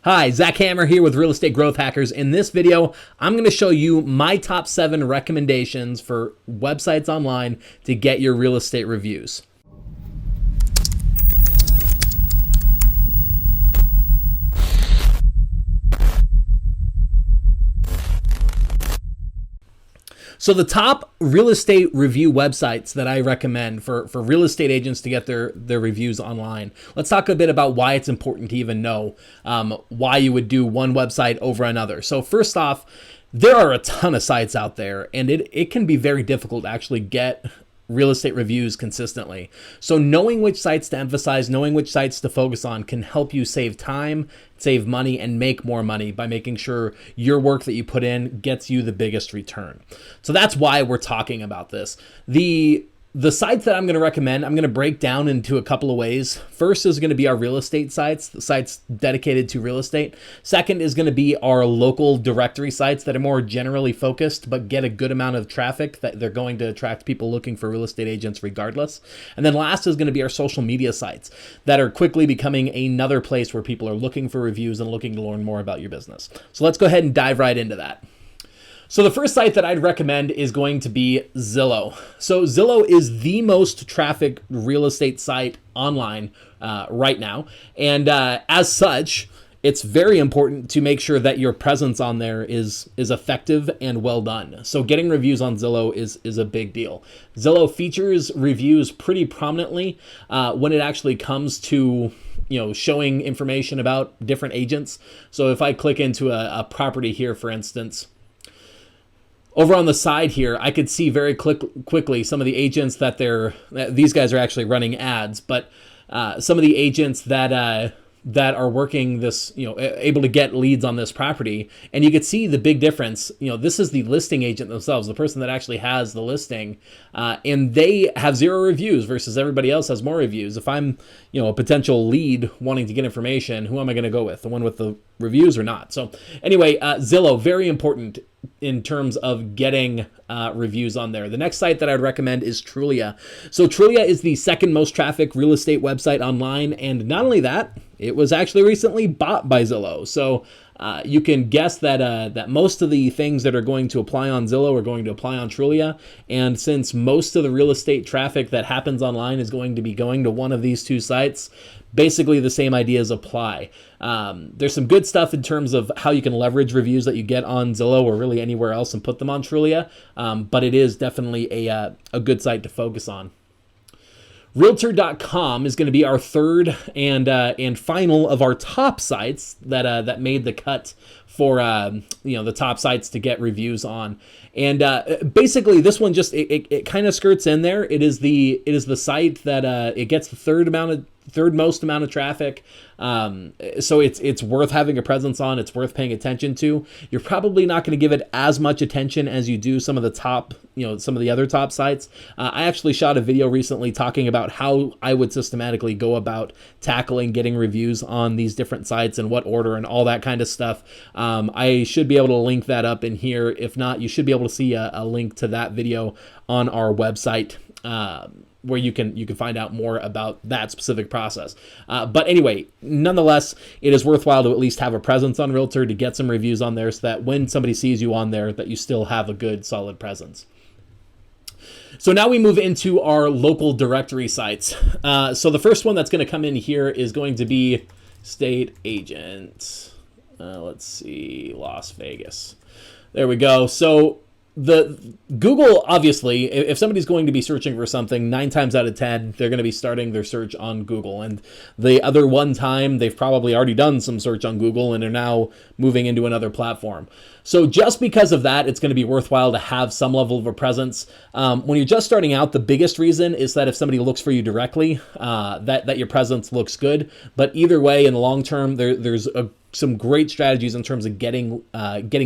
Hi, Zach Hammer here with Real Estate Growth Hackers. In this video, I'm going to show you my top 7 recommendations for websites online to get your real estate reviews. So the top real estate review websites that I recommend for real estate agents to get their reviews online. Let's talk a bit about why it's important to even know why you would do one website over another. So first off, there are a ton of sites out there, and it can be very difficult to actually get real estate reviews consistently. So knowing which sites to emphasize, knowing which sites to focus on can help you save time, save money, and make more money by making sure your work that you put in gets you the biggest return. So that's why we're talking about this. The sites that I'm going to recommend, I'm going to break down into a couple of ways. First is going to be our real estate sites, the sites dedicated to real estate. Second is going to be our local directory sites that are more generally focused, but get a good amount of traffic that they're going to attract people looking for real estate agents regardless. And then last is going to be our social media sites that are quickly becoming another place where people are looking for reviews and looking to learn more about your business. So let's go ahead and dive right into that. So the first site that I'd recommend is going to be Zillow. So Zillow is the most trafficked real estate site online right now. And as such, it's very important to make sure that your presence on there is effective and well done. So getting reviews on Zillow is a big deal. Zillow features reviews pretty prominently when it actually comes to showing information about different agents. So if I click into a property here, for instance, over on the side here, I could see very quickly some of the agents that these guys are actually running ads, but some of the agents that are working this, able to get leads on this property, and you could see the big difference. This is the listing agent themselves, the person that actually has the listing, and they have 0 reviews versus everybody else has more reviews. If I'm, a potential lead wanting to get information, who am I going to go with? The one with the reviews or not? So anyway, Zillow, very important in terms of getting reviews on there. The next site that I'd recommend is Trulia. So Trulia is the second most trafficked real estate website online, and not only that, it was actually recently bought by Zillow. So you can guess that most of the things that are going to apply on Zillow are going to apply on Trulia. And since most of the real estate traffic that happens online is going to be going to one of these two sites, basically the same ideas apply. There's some good stuff in terms of how you can leverage reviews that you get on Zillow or really anywhere else and put them on Trulia, but it is definitely a good site to focus on. Realtor.com is going to be our third and final of our top sites that made the cut for the top sites to get reviews on. And basically this one just it kind of skirts in there. It is the site that it gets the third most amount of traffic. So it's worth having a presence on. It's worth paying attention to. You're probably not going to give it as much attention as you do some of the other top sites. I actually shot a video recently talking about how I would systematically go about tackling getting reviews on these different sites and what order and all that kind of stuff. I should be able to link that up in here. If not, you should be able to see a link to that video on our website, where you can find out more about that specific process. But anyway, nonetheless, it is worthwhile to at least have a presence on Realtor to get some reviews on there so that when somebody sees you on there, that you still have a good, solid presence. So now we move into our local directory sites. So the first one that's going to come in here is going to be State Agent. Let's see, Las Vegas. There we go. So the Google, obviously, if somebody's going to be searching for something, 9 times out of 10, they're going to be starting their search on Google. And the other one time, they've probably already done some search on Google and are now moving into another platform. So just because of that, it's going to be worthwhile to have some level of a presence. When you're just starting out, the biggest reason is that if somebody looks for you directly, that your presence looks good. But either way, in the long term, there's some great strategies in terms of getting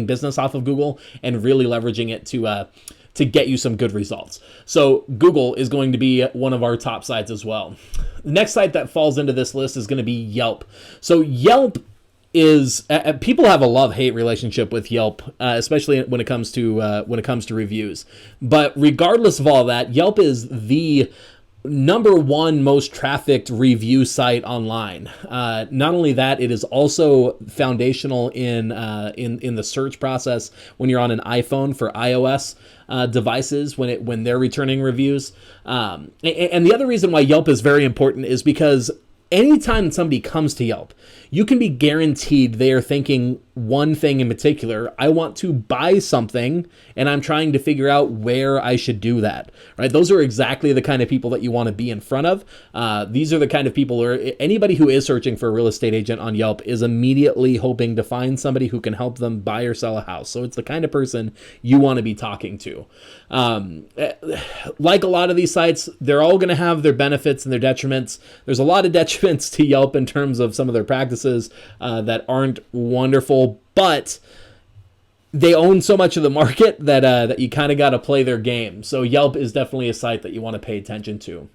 business off of Google and really leveraging it to get you some good results. So Google is going to be one of our top sites as well. The next site that falls into this list is going to be Yelp. So Yelp is people have a love-hate relationship with Yelp, especially when it comes to reviews. But regardless of all that, Yelp is the #1 most trafficked review site online. Not only that, it is also foundational in the search process when you're on an iPhone for iOS devices when they're returning reviews. And the other reason why Yelp is very important is because anytime somebody comes to Yelp, you can be guaranteed they are thinking one thing in particular: I want to buy something and I'm trying to figure out where I should do that, right? Those are exactly the kind of people that you want to be in front of. These are the kind of people, or anybody who is searching for a real estate agent on Yelp is immediately hoping to find somebody who can help them buy or sell a house. So it's the kind of person you want to be talking to. Like a lot of these sites, they're all going to have their benefits and their detriments. There's a lot of detriments to Yelp in terms of some of their practices that aren't wonderful, but they own so much of the market that you kind of got to play their game. So Yelp is definitely a site that you want to pay attention to.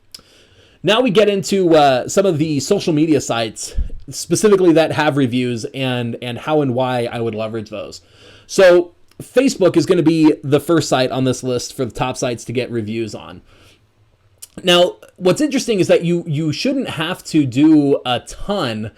Now we get into some of the social media sites specifically that have reviews and how and why I would leverage those. So Facebook is going to be the first site on this list for the top sites to get reviews on. Now, what's interesting is that you shouldn't have to do a ton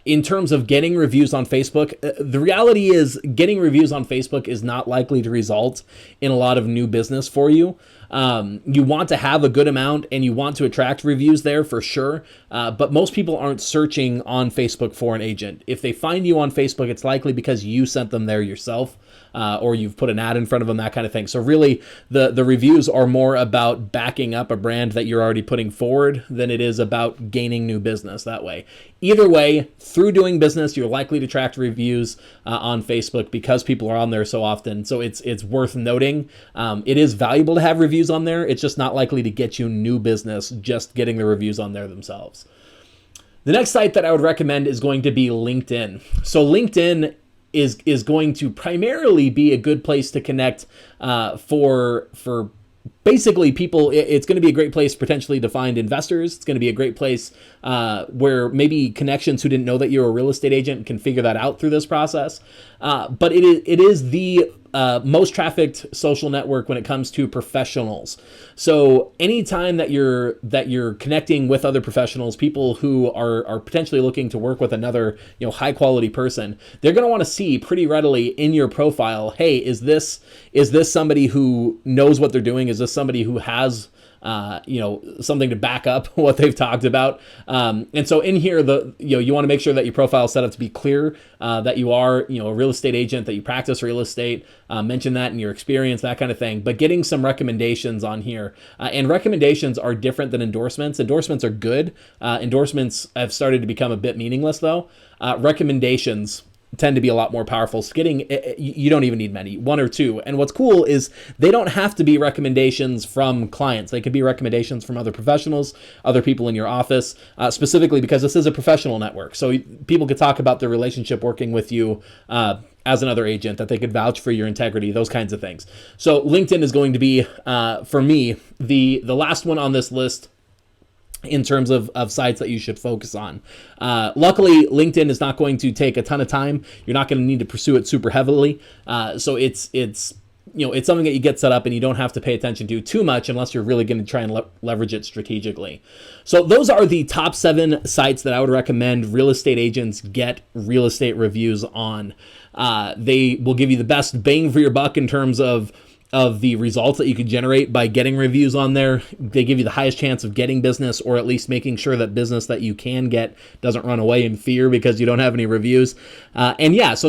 in terms of getting reviews on Facebook. The reality is getting reviews on Facebook is not likely to result in a lot of new business for you. You want to have a good amount and you want to attract reviews there for sure. But most people aren't searching on Facebook for an agent. If they find you on Facebook, it's likely because you sent them there yourself. Or you've put an ad in front of them, that kind of thing. So really, the reviews are more about backing up a brand that you're already putting forward than it is about gaining new business that way. Either way, through doing business, you're likely to attract reviews on Facebook because people are on there so often. So it's worth noting. It is valuable to have reviews on there. It's just not likely to get you new business just getting the reviews on there themselves. The next site that I would recommend is going to be LinkedIn. So LinkedIn is going to primarily be a good place to connect for basically people. It's going to be a great place potentially to find investors. It's going to be a great place where maybe connections who didn't know that you're a real estate agent can figure that out through this process. But it is the most trafficked social network when it comes to professionals. So anytime that you're connecting with other professionals, people who are potentially looking to work with another high quality person, they're going to want to see pretty readily in your profile, hey, is this somebody who knows what they're doing? Is this somebody who has something to back up what they've talked about. And so in here, you want to make sure that your profile is set up to be clear, that you are, a real estate agent, that you practice real estate, mention that in your experience, that kind of thing, but getting some recommendations on here. And recommendations are different than endorsements. Endorsements are good. Endorsements have started to become a bit meaningless though. Recommendations tend to be a lot more powerful. So you don't even need many, one or two. And what's cool is they don't have to be recommendations from clients. They could be recommendations from other professionals, other people in your office, specifically because this is a professional network. So people could talk about their relationship working with you as another agent, that they could vouch for your integrity, those kinds of things. So LinkedIn is going to be, for me, the last one on this list in terms of sites that you should focus on. Luckily, LinkedIn is not going to take a ton of time. You're not going to need to pursue it super heavily. So it's something that you get set up and you don't have to pay attention to too much unless you're really going to try and leverage it strategically. So those are the top 7 sites that I would recommend real estate agents get real estate reviews on. They will give you the best bang for your buck in terms of the results that you could generate by getting reviews on there. They give you the highest chance of getting business, or at least making sure that business that you can get doesn't run away in fear because you don't have any reviews. So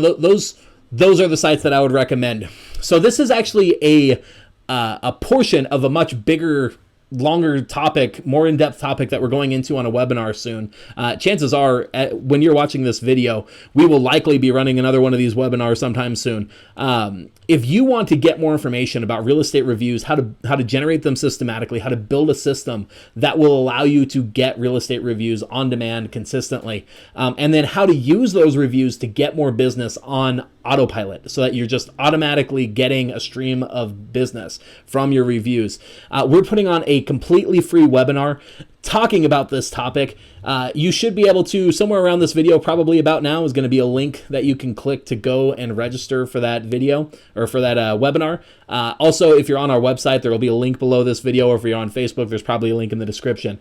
those are the sites that I would recommend. So this is actually a portion of a much bigger, longer topic, more in-depth topic that we're going into on a webinar soon. Chances are, when you're watching this video, we will likely be running another one of these webinars sometime soon. If you want to get more information about real estate reviews, how to generate them systematically, how to build a system that will allow you to get real estate reviews on demand consistently, and then how to use those reviews to get more business on autopilot so that you're just automatically getting a stream of business from your reviews. We're putting on a completely free webinar talking about this topic. You should be able to, somewhere around this video, probably about now, is going to be a link that you can click to go and register for that video or for that webinar. Also, if you're on our website, there will be a link below this video, or if you're on Facebook, there's probably a link in the description.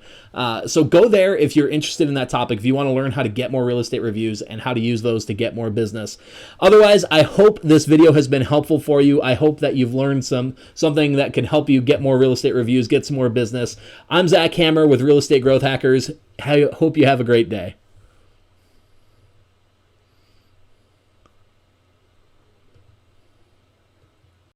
So go there if you're interested in that topic, if you want to learn how to get more real estate reviews and how to use those to get more business. Otherwise, I hope this video has been helpful for you. I hope that you've learned something that can help you get more real estate reviews, get some more business. I'm Zach Hammer with Real Estate Growth Hackers. I hope you have a great day.